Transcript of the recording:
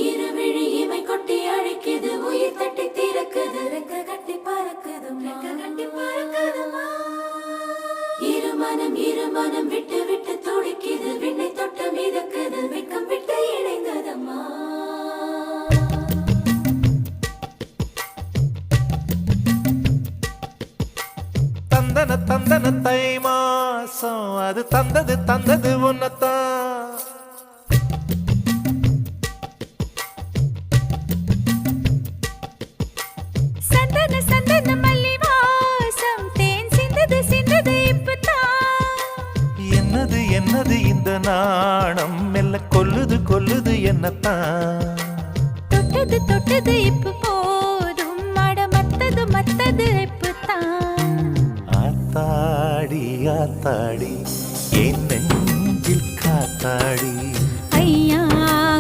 இருவிழி இமை கொட்டி அழைக்குது உயிர் தட்டி திறக்குது ரெக்க கட்டி பறக்குதுமா இருமனம் விட்டு விட்டு துடிக்குது விண்ணை தொட்டு மிதக்குது வெக்கம் விட்டு இணைந்ததம்மா தந்தன தந்தன தை மாசம் அது தந்தது உன்னத்தான் சந்தன சந்தன மல்லி வாசம் தேன் சிந்தது இப்பதான் என்னது இந்த நாணம் மெல்ல கொல்லுது என்னத்தான் தொட்டது இப்ப போதும் மட மத்தது இப்பதான் ஆத்தாடி என் நெஞ்சில் காத்தாடி